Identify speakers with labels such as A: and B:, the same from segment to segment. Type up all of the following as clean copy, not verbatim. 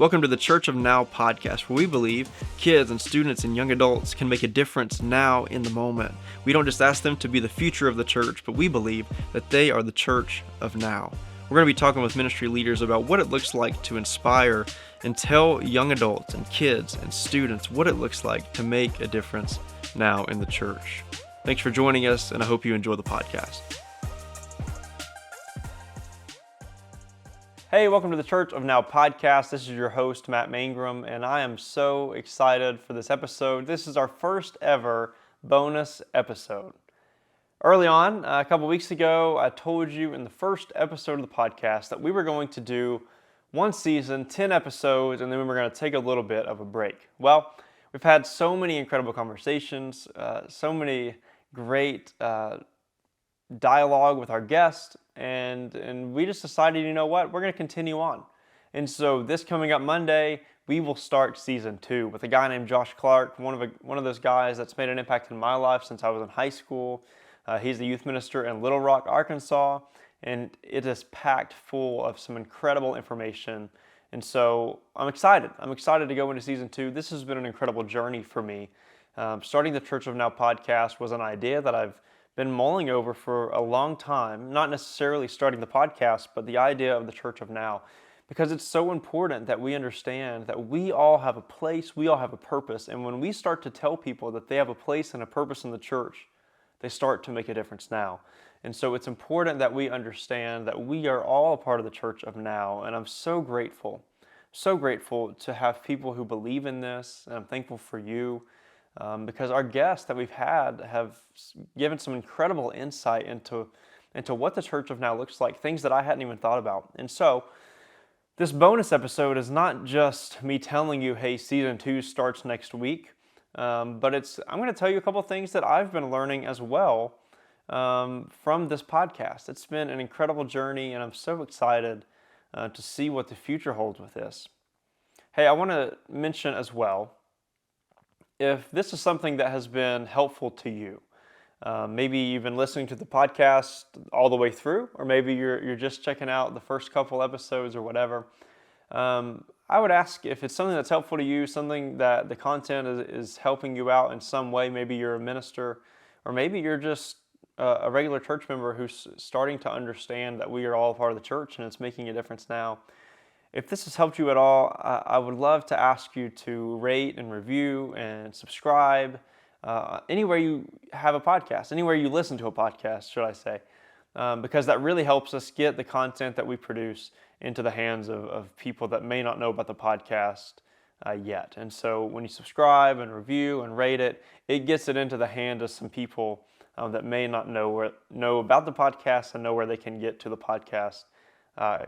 A: Welcome to the Church of Now podcast, where we believe kids and students and young adults can make a difference now in the moment. We don't just ask them to be the future of the church, but we believe that they are the church of now. We're going to be talking with ministry leaders about what it looks like to inspire and tell young adults and kids and students what it looks like to make a difference now in the church. Thanks for joining us, and I hope you enjoy the podcast. Hey, welcome to the Church of Now podcast. This is your host, Matt Mangrum, and I am so excited for this episode. This is our first ever bonus episode. Early on, a couple weeks ago, I told you in the first episode of the podcast that we were going to do one season, 10 episodes, and then we were going to take a little bit of a break. Well, we've had so many incredible conversations, so many great dialogue with our guests, and we just decided, you know what, we're going to continue on. And so this coming up Monday, we will start season 2 with a guy named Josh Clark, one of those guys that's made an impact in my life since I was in high school. He's the youth minister in Little Rock, Arkansas, and it is packed full of some incredible information. And so I'm excited. I'm excited to go into season 2. This has been an incredible journey for me. Starting the Church of Now podcast was an idea that I've been mulling over for a long time, not necessarily starting the podcast, but the idea of the Church of Now, because it's so important that we understand that we all have a place, we all have a purpose, and when we start to tell people that they have a place and a purpose in the church, they start to make a difference now. And so it's important that we understand that we are all a part of the Church of Now, and I'm so grateful to have people who believe in this, and I'm thankful for you. Because our guests that we've had have given some incredible insight into what the Church of Now looks like, things that I hadn't even thought about. And so this bonus episode is not just me telling you, hey, season 2 starts next week, but I'm going to tell you a couple things that I've been learning as well from this podcast. It's been an incredible journey, and I'm so excited to see what the future holds with this. Hey, I want to mention as well, if this is something that has been helpful to you, maybe you've been listening to the podcast all the way through, or maybe you're just checking out the first couple episodes or whatever, I would ask if it's something that's helpful to you, something that the content is helping you out in some way. Maybe you're a minister, or maybe you're just a regular church member who's starting to understand that we are all part of the church and it's making a difference now. If this has helped you at all, I would love to ask you to rate and review and subscribe anywhere you have a podcast, anywhere you listen to a podcast, should I say, because that really helps us get the content that we produce into the hands of people that may not know about the podcast yet. And so when you subscribe and review and rate it, it gets it into the hand of some people that may not know about the podcast and know where they can get to the podcast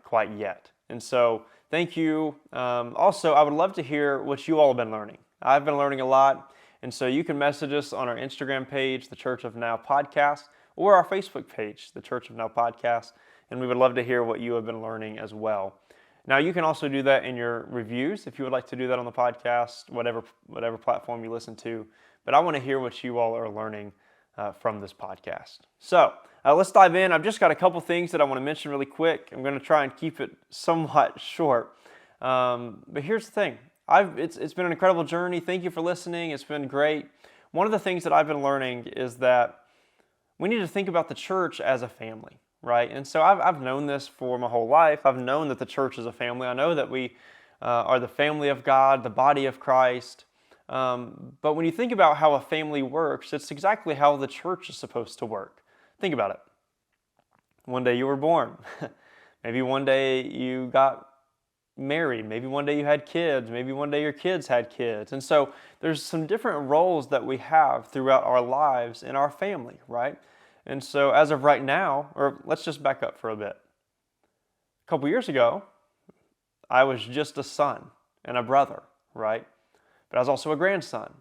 A: quite yet. And so, thank you. Also, I would love to hear what you all have been learning. I've been learning a lot, and so you can message us on our Instagram page, the Church of Now Podcast, or our Facebook page, the Church of Now Podcast, and we would love to hear what you have been learning as well. Now, you can also do that in your reviews if you would like to do that on the podcast, whatever platform you listen to, but I want to hear what you all are learning from this podcast. So, let's dive in. I've just got a couple things that I want to mention really quick. I'm going to try and keep it somewhat short. But here's the thing. It's been an incredible journey. Thank you for listening. It's been great. One of the things that I've been learning is that we need to think about the church as a family, right? And so I've known this for my whole life. I've known that the church is a family. I know that we are the family of God, the body of Christ. But when you think about how a family works, it's exactly how the church is supposed to work. Think about it. One day you were born. Maybe one day you got married. Maybe one day you had kids. Maybe one day your kids had kids. And so there's some different roles that we have throughout our lives in our family, right? And so as of right now, or let's just back up for a bit. A couple years ago, I was just a son and a brother, right? But I was also a grandson.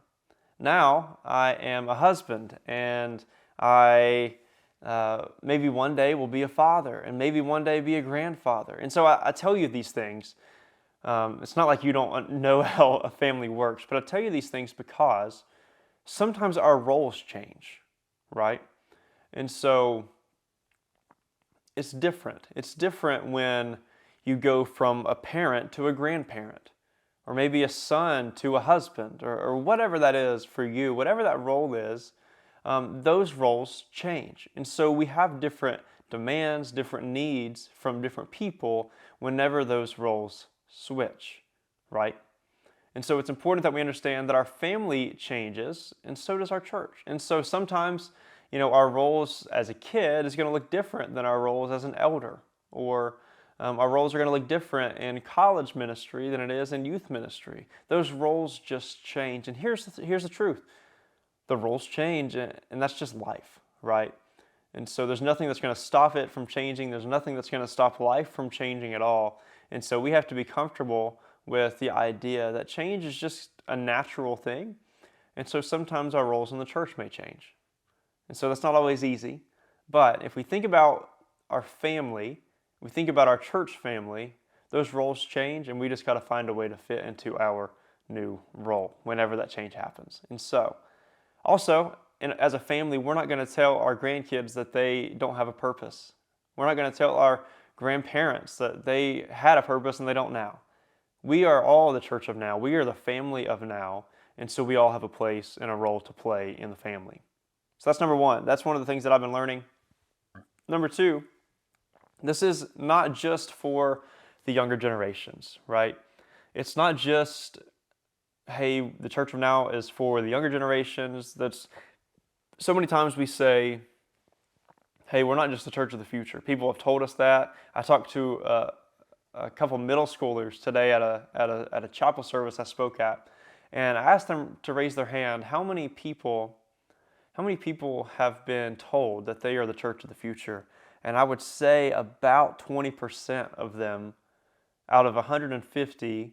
A: Now I am a husband, and I maybe one day will be a father, and maybe one day be a grandfather. And so I tell you these things. It's not like you don't know how a family works, but I tell you these things because sometimes our roles change, right? And so it's different. It's different when you go from a parent to a grandparent. or maybe a son to a husband, or whatever that is for you, whatever that role is, those roles change. And so we have different demands, different needs from different people whenever those roles switch, right? And so it's important that we understand that our family changes, and so does our church. And so sometimes, our roles as a kid is going to look different than our roles as an elder, or our roles are going to look different in college ministry than it is in youth ministry. Those roles just change. And here's the truth. The roles change, and that's just life, right? And so there's nothing that's going to stop it from changing. There's nothing that's going to stop life from changing at all. And so we have to be comfortable with the idea that change is just a natural thing. And so sometimes our roles in the church may change. And so that's not always easy. But if we think about our family, we think about our church family, those roles change, and we just got to find a way to fit into our new role whenever that change happens. And so, also, as a family, we're not going to tell our grandkids that they don't have a purpose. We're not going to tell our grandparents that they had a purpose and they don't now. We are all the church of now. We are the family of now. And so we all have a place and a role to play in the family. So that's number one. That's one of the things that I've been learning. Number two, this is not just for the younger generations, right? It's not just, hey, the church of now is for the younger generations. That's so many times we say, hey, we're not just the church of the future. People have told us that. I talked to a couple middle schoolers today at a chapel service I spoke at, and I asked them to raise their hand. How many people have been told that they are the church of the future? And I would say about 20% of them out of 150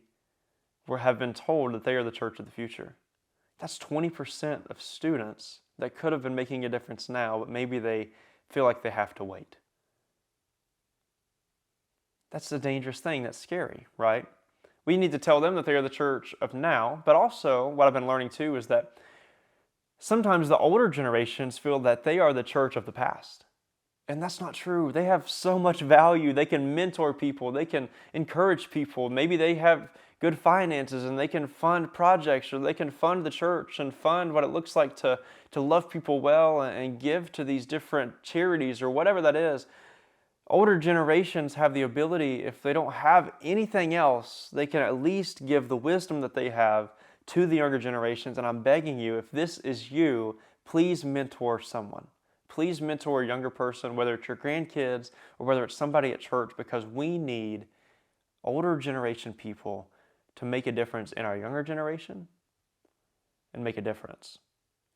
A: have been told that they are the church of the future. That's 20% of students that could have been making a difference now, but maybe they feel like they have to wait. That's a dangerous thing. That's scary, right? We need to tell them that they are the church of now, but also what I've been learning too is that sometimes the older generations feel that they are the church of the past. And that's not true. They have so much value. They can mentor people. They can encourage people. Maybe they have good finances and they can fund projects, or they can fund the church and fund what it looks like to love people well and give to these different charities or whatever that is. Older generations have the ability, if they don't have anything else, they can at least give the wisdom that they have to the younger generations. And I'm begging you, if this is you, please mentor someone. Please mentor a younger person, whether it's your grandkids or whether it's somebody at church, because we need older generation people to make a difference in our younger generation and make a difference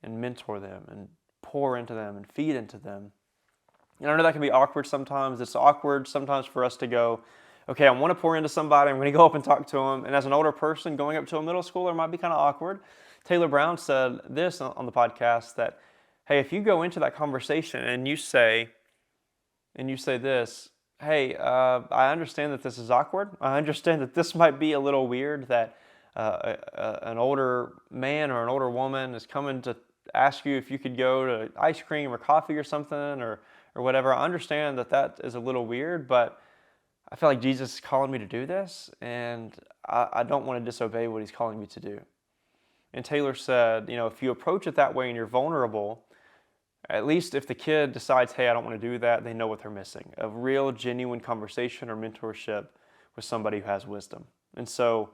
A: and mentor them and pour into them and feed into them. And I know that can be awkward sometimes. It's awkward sometimes for us to go, okay, I want to pour into somebody. I'm going to go up and talk to them. And as an older person, going up to a middle schooler might be kind of awkward. Taylor Brown said this on the podcast that, hey, if you go into that conversation and you say this, hey, I understand that this is awkward. I understand that this might be a little weird that an older man or an older woman is coming to ask you if you could go to ice cream or coffee or something or whatever. I understand that is a little weird, but I feel like Jesus is calling me to do this, and I don't want to disobey what he's calling me to do. And Taylor said, if you approach it that way and you're vulnerable, at least if the kid decides, hey, I don't want to do that, they know what they're missing. A real, genuine conversation or mentorship with somebody who has wisdom. And so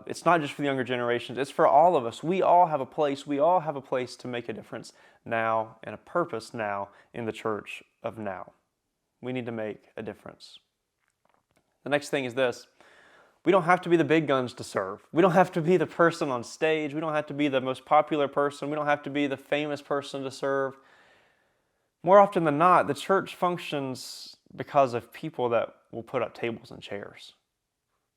A: it's not just for the younger generations, it's for all of us. We all have a place. We all have a place to make a difference now and a purpose now in the church of now. We need to make a difference. The next thing is this. We don't have to be the big guns to serve. We don't have to be the person on stage. We don't have to be the most popular person. We don't have to be the famous person to serve. More often than not, the church functions because of people that will put up tables and chairs.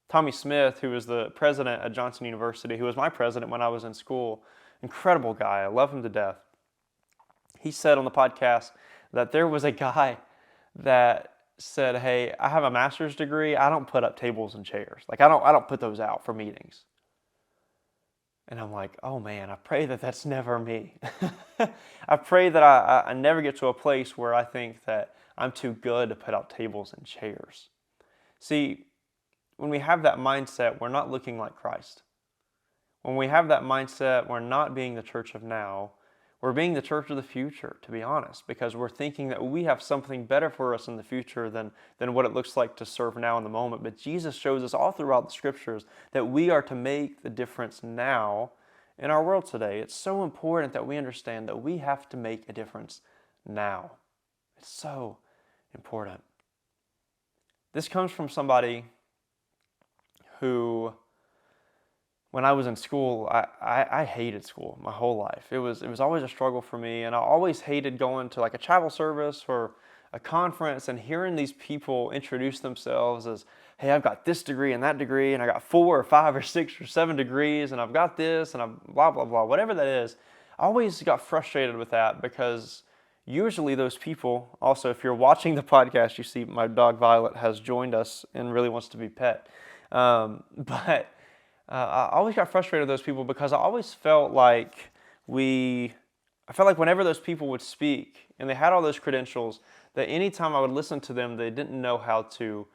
A: Tommy Smith, who is the president at Johnson University, who was my president when I was in school, incredible guy. I love him to death. He said on the podcast that there was a guy that said, hey, I have a master's degree. I don't put up tables and chairs. Like I don't put those out for meetings. And I'm like, oh man, I pray that that's never me. I pray that I never get to a place where I think that I'm too good to put out tables and chairs. See, when we have that mindset, we're not looking like Christ. When we have that mindset, we're not being the church of now. We're being the church of the future, to be honest, because we're thinking that we have something better for us in the future than what it looks like to serve now in the moment. But Jesus shows us all throughout the scriptures that we are to make the difference now in our world today. It's so important that we understand that we have to make a difference now. It's so important. This comes from somebody who, when I was in school, I hated school my whole life. It was always a struggle for me, and I always hated going to like a chapel service or a conference and hearing these people introduce themselves as, hey, I've got this degree and that degree, and I got 4 or 5 or 6 or 7 degrees, and I've got this, and I'm blah, blah, blah, whatever that is. I always got frustrated with that because usually those people, also if you're watching the podcast, you see my dog Violet has joined us and really wants to be pet. I always got frustrated with those people because I always felt like whenever those people would speak and they had all those credentials, that anytime I would listen to them, they didn't know how to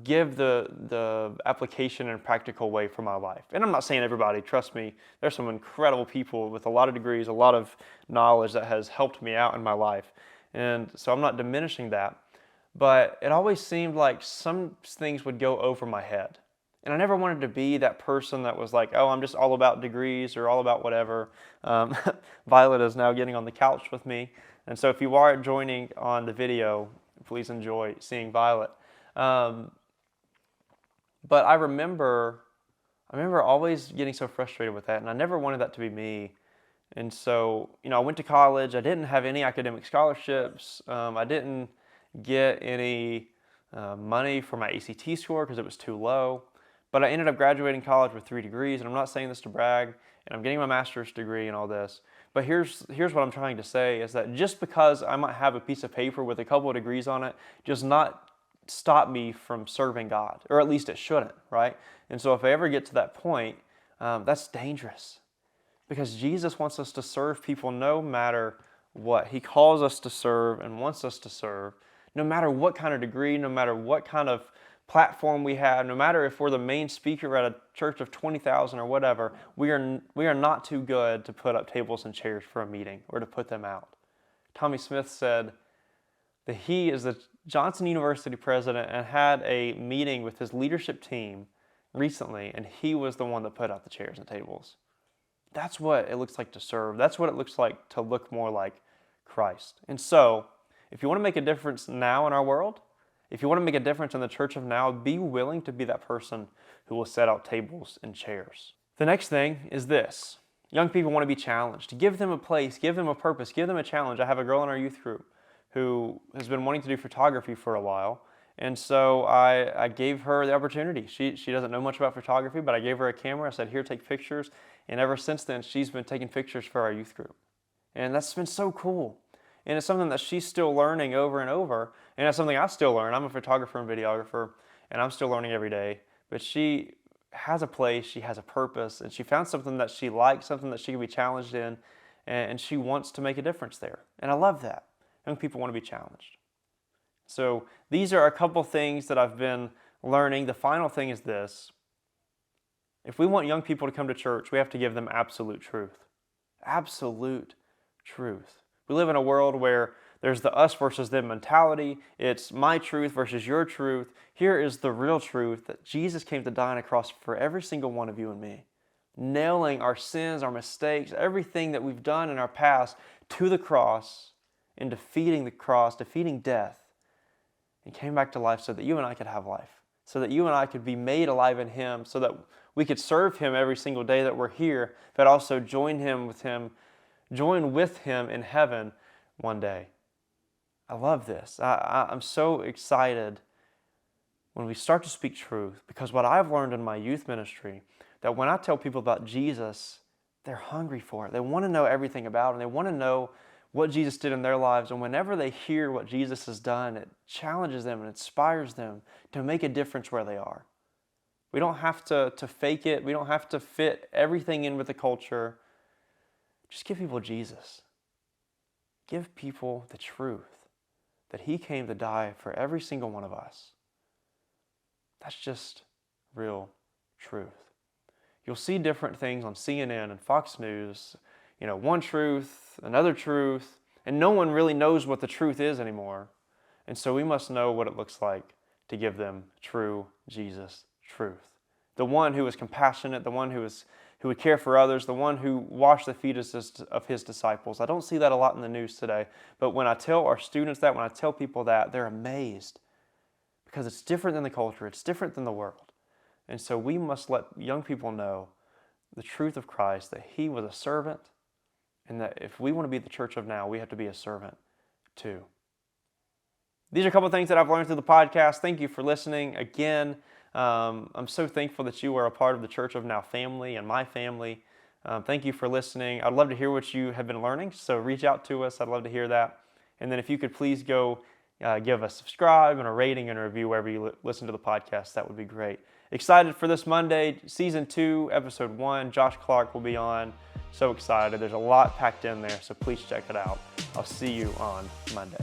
A: give the application in a practical way for my life. And I'm not saying everybody, trust me, there's some incredible people with a lot of degrees, a lot of knowledge that has helped me out in my life. And so I'm not diminishing that. But it always seemed like some things would go over my head. And I never wanted to be that person that was like, oh, I'm just all about degrees or all about whatever. Violet is now getting on the couch with me. And so if you are joining on the video, please enjoy seeing Violet. But I remember always getting so frustrated with that, and I never wanted that to be me. And so, I went to college. I didn't have any academic scholarships. I didn't get any money for my ACT score because it was too low. But I ended up graduating college with 3 degrees, and I'm not saying this to brag, and I'm getting my master's degree and all this. But here's what I'm trying to say is that just because I might have a piece of paper with a couple of degrees on it does not stop me from serving God, or at least it shouldn't, right? And so if I ever get to that point, that's dangerous because Jesus wants us to serve people no matter what. He calls us to serve and wants us to serve no matter what kind of degree, no matter what kind of platform we have, no matter if we're the main speaker at a church of 20,000 or whatever, we are not too good to put up tables and chairs for a meeting or to put them out. Tommy Smith said that he is the Johnson University president and had a meeting with his leadership team recently, and he was the one that put out the chairs and tables. That's what it looks like to serve. That's what it looks like to look more like Christ. And so, if you want to make a difference now in our world, if you want to make a difference in the church of now, be willing to be that person who will set out tables and chairs. The next thing is this. Young people want to be challenged. Give them a place, give them a purpose, give them a challenge. I have a girl in our youth group who has been wanting to do photography for a while. And so I gave her the opportunity. She doesn't know much about photography, but I gave her a camera. I said, here, take pictures. And ever since then, she's been taking pictures for our youth group. And that's been so cool. And it's something that she's still learning over and over. And it's something I still learn. I'm a photographer and videographer, and I'm still learning every day. But she has a place, she has a purpose, and she found something that she likes, something that she can be challenged in, and she wants to make a difference there. And I love that. Young people want to be challenged. So these are a couple things that I've been learning. The final thing is this. If we want young people to come to church, we have to give them absolute truth. Absolute truth. We live in a world where there's the us versus them mentality. It's my truth versus your truth. Here is the real truth that Jesus came to die on a cross for every single one of you and me, nailing our sins, our mistakes, everything that we've done in our past to the cross and defeating the cross, defeating death, and came back to life so that you and I could have life, so that you and I could be made alive in Him, so that we could serve Him every single day that we're here, but also join with Him in heaven one day. I love this. I'm so excited when we start to speak truth, because what I've learned in my youth ministry, that when I tell people about Jesus, they're hungry for it. They want to know everything about Him. They want to know what Jesus did in their lives. And whenever they hear what Jesus has done, it challenges them and inspires them to make a difference where they are. We don't have to fake it. We don't have to fit everything in with the culture. Just give people Jesus. Give people the truth that He came to die for every single one of us. That's just real truth. You'll see different things on CNN and Fox News, one truth, another truth, and no one really knows what the truth is anymore. And so we must know what it looks like to give them true Jesus truth. The one who is compassionate, the one who would care for others, the one who washed the feet of his disciples. I don't see that a lot in the news today, but when I tell our students that, when I tell people that, they're amazed because it's different than the culture, it's different than the world. And so we must let young people know the truth of Christ, that he was a servant, and that if we want to be the church of now, we have to be a servant too. These are a couple of things that I've learned through the podcast. Thank you for listening. Again, I'm so thankful that you are a part of the Church of Now family and my family. Thank you for listening. I'd love to hear what you have been learning, so reach out to us. I'd love to hear that. And then if you could please go give us a subscribe and a rating and a review wherever you listen to the podcast, that would be great. Excited for this Monday, Season 2, Episode 1. Josh Clark will be on. So excited. There's a lot packed in there, so please check it out. I'll see you on Monday.